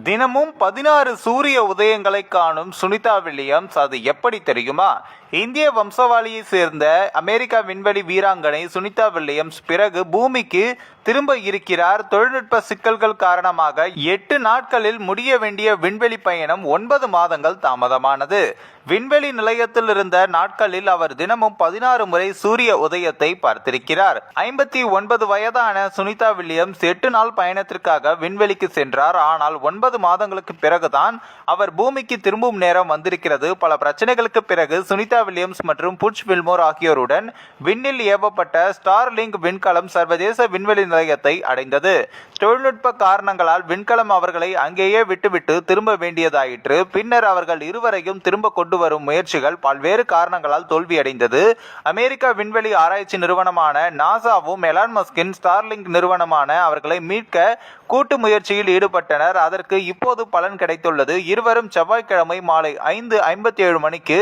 தினமும் 16 சூரிய உதயங்களை காணும் சுனிதா வில்லியம்ஸ் அது எப்படி தெரியுமா? இந்திய வம்சாவளியை சேர்ந்த அமெரிக்கா விண்வெளி வீராங்கனை சுனிதா வில்லியம்ஸ் பிறகு பூமிக்கு திரும்ப இருக்கிறார். தொழில்நுட்ப சிக்கல்கள் காரணமாக 8 நாட்களில் முடிய வேண்டிய விண்வெளி பயணம் 9 மாதங்கள் தாமதமானது. விண்வெளி நிலையத்தில் இருந்த நாட்களில் அவர் தினமும் 16 முறை சூரிய உதயத்தை பார்த்திருக்கிறார். 59 வயதான சுனிதா வில்லியம்ஸ் 8 நாள் பயணத்திற்காக விண்வெளிக்கு சென்றார். ஆனால் 9 மாதங்களுக்கு பிறகுதான் அவர் பூமிக்கு திரும்பும் நேரம் வந்திருக்கிறது. பல பிரச்சனைகளுக்கு பிறகு சுனிதா வில்லியம்ஸ் மற்றும் புட்ச் வில்மோர் ஆகியோருடன் விண்ணில் ஏவப்பட்ட ஸ்டார்லிங்க் விண்கலம் சர்வதேச விண்வெளி நிலையத்தை அடைந்தது. தொழில்நுட்ப காரணங்களால் விண்கலம் அவர்களை அங்கேயே விட்டுவிட்டு திரும்ப வேண்டியதாயிற்று. பின்னர் அவர்கள் இருவரையும் திரும்ப கொண்டு வரும் முயற்சிகள் பல்வேறு காரணங்களால் தோல்வியடைந்தது. அமெரிக்கா விண்வெளி ஆராய்ச்சி நிறுவனமான நாசாவும் எலான் மஸ்கின் ஸ்டார்லிங்க் நிறுவனமான அவர்களை மீட்க கூட்டு முயற்சியில் ஈடுபட்டனர். அதற்கு இப்போது பலன் கிடைத்துள்ளது. இருவரும் செவ்வாய்க்கிழமை மாலை 5:57 மணிக்கு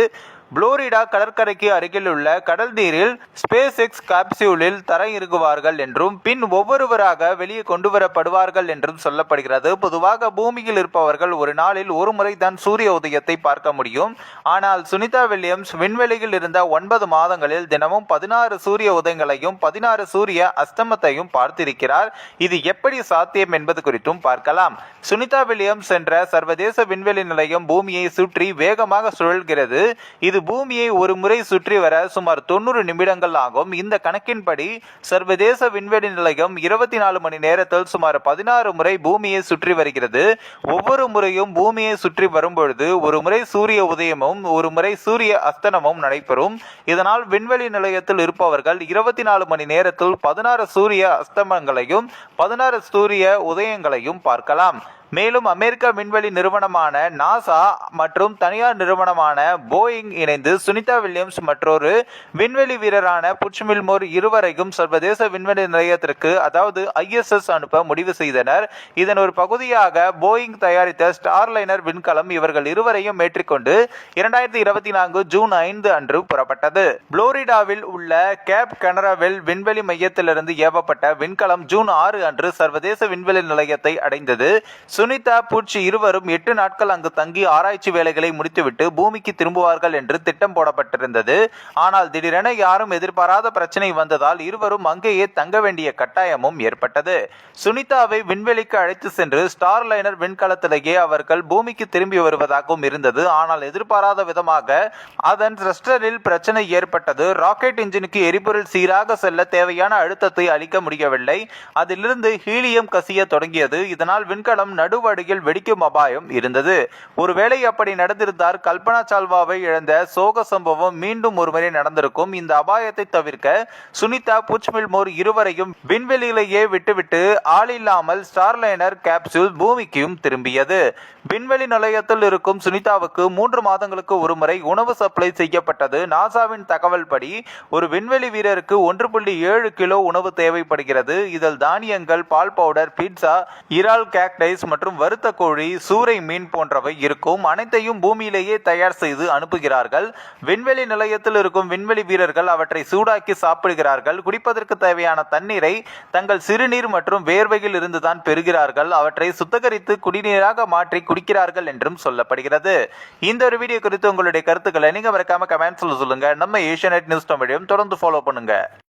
புளோரிடா கடற்கரைக்கு அருகில் உள்ள கடல் நீரில் ஸ்பேஸ் எக்ஸ் கேப்சியூலில் தரையிறங்குவார்கள் என்றும் பின் ஒவ்வொருவராக வெளியே கொண்டு வரப்படுவார்கள் என்றும் சொல்லப்படுகிறது. பொதுவாக பூமியில் இருப்பவர்கள் ஒரு நாளில் ஒரு முறை தான் சூரிய உதயத்தை பார்க்க முடியும். ஆனால் சுனிதா வில்லியம்ஸ் விண்வெளியில் இருந்த 9 மாதங்களில் தினமும் 16 சூரிய உதயங்களையும் 16 சூரிய அஸ்தமத்தையும் பார்த்திருக்கிறார். இது எப்படி சாத்தியம் என்பது குறித்தும் பார்க்கலாம். சுனிதா வில்லியம்ஸ் என்ற சர்வதேச விண்வெளி நிலையம் பூமியை சுற்றி வேகமாக சுழல்கிறது. இது பூமியை ஒரு முறை சுற்றி வர சுமார் 90 நிமிடங்கள் ஆகும். இந்த கணக்கின்படி சர்வதேச விண்வெளி நிலையம் 24 மணி நேரத்தில் சுமார் 16 முறை பூமியை சுற்றி வருகிறது. ஒவ்வொரு முறையும் பூமியை சுற்றி வரும்பொழுது ஒரு முறை சூரிய உதயமும் ஒரு முறை சூரிய அஸ்தமனமும் நடைபெறும். இதனால் விண்வெளி நிலையத்தில் இருப்பவர்கள் 24 மணி நேரத்தில் 16 சூரிய அஸ்தமனங்களையும் 16 சூரிய உதயங்களையும் பார்க்கலாம். மேலும் அமெரிக்க விண்வெளி நிறுவனமான நாசா மற்றும் தனியார் நிறுவனமான போயிங் இணைந்து சுனிதா வில்லியம்ஸ் மற்றொரு விண்வெளி வீரரான புட்ச் வில்மோர் இருவரையும் சர்வதேச விண்வெளி நிலையத்திற்கு அதாவது ISS அனுப்ப முடிவு செய்தனர். இதன் ஒரு பகுதியாக போயிங் தயாரித்த ஸ்டார்லைனர் விண்கலம் இவர்கள் இருவரையும் ஏற்றிக்கொண்டு 2024 ஜூன் 5 அன்று புறப்பட்டது. புளோரிடாவில் உள்ள கேப் கனரவெல் விண்வெளி மையத்திலிருந்து ஏவப்பட்ட விண்கலம் ஜூன் 6 அன்று சர்வதேச விண்வெளி நிலையத்தை அடைந்தது. சுனிதா புட்ச் இருவரும் 8 நாட்கள் அங்கு தங்கி ஆராய்ச்சி வேலைகளை முடித்துவிட்டு பூமிக்கு திரும்புவார்கள் என்று திட்டம் போடப்பட்டிருந்தது. ஆனால் திடீரென யாரும் எதிர்பாராத பிரச்சனை வந்ததால் இருவரும் அங்கேயே தங்க வேண்டிய கட்டாயமும் ஏற்பட்டது. சுனிதாவை விண்வெளிக்கு அழைத்து சென்று ஸ்டார்லைனர் விண்கலத்திலேயே அவர்கள் பூமிக்கு திரும்பி வருவதாகவும் இருந்தது. ஆனால் எதிர்பாராத விதமாக அதன் த்ரஸ்டரில் பிரச்சனை ஏற்பட்டது. ராக்கெட் இன்ஜினுக்கு எரிபொருள் சீராக செல்ல தேவையான அழுத்தத்தை அளிக்க முடியவில்லை. அதிலிருந்து ஹீலியம் கசிய தொடங்கியது. இதனால் விண்கலம் நடுவடியில் வெடிக்கும் அபாயம் இருந்தது. ஒருவேளை அப்படி நடந்திருந்தால் கல்பனா சாவ்லாவை இழந்த சோக சம்பவம் மீண்டும் ஒருமுறை நடந்திருக்கும். இந்த அபாயத்தை தவிர்க்க சுனிதா புட்ச் வில்மோர் இருவரையும் விண்வெளியிலேயே விட்டுவிட்டு ஆளில்லாமல் ஸ்டார்லைனர் கேப்சூல் பூமிக்கும் திரும்பியது. விண்வெளி நிலையத்தில் இருக்கும் சுனிதாவுக்கு 3 மாதங்களுக்கு ஒருமுறை உணவு சப்ளை செய்யப்பட்டது. நாசாவின் தகவல் படி ஒரு விண்வெளி வீரருக்கு 1.7 கிலோ உணவு தேவைப்படுகிறது. இதில் தானியங்கள், பால் பவுடர், பீட்சா, இறால், கேக்டைஸ் மற்றும் வறுத்த கோழி, சூறை மீன் போன்றவை இருக்கும். அனைத்தையும் பூமியிலேயே தயார் செய்து அனுப்புகிறார்கள். விண்வெளி நிலையத்தில் இருக்கும் விண்வெளி வீரர்கள் அவற்றை சூடாக்கி சாப்பிடுகிறார்கள். குடிப்பதற்கு தேவையான தண்ணீரை தங்கள் சிறுநீர் மற்றும் வேர்வையில் இருந்துதான் பெறுகிறார்கள். அவற்றை சுத்திகரித்து குடிநீராக மாற்றி குடிக்கிறார்கள் என்றும் சொல்லப்படுகிறது. இந்த ஒரு வீடியோ குறித்து உங்களுடைய கருத்துக்களை நீங்க மறக்காம கமெண்ட்ஸ்ல சொல்லுங்க. நம்ம ஏஷியா நெட் நியூஸ் தமிழையும் தொடர்ந்து ஃபாலோ பண்ணுங்க.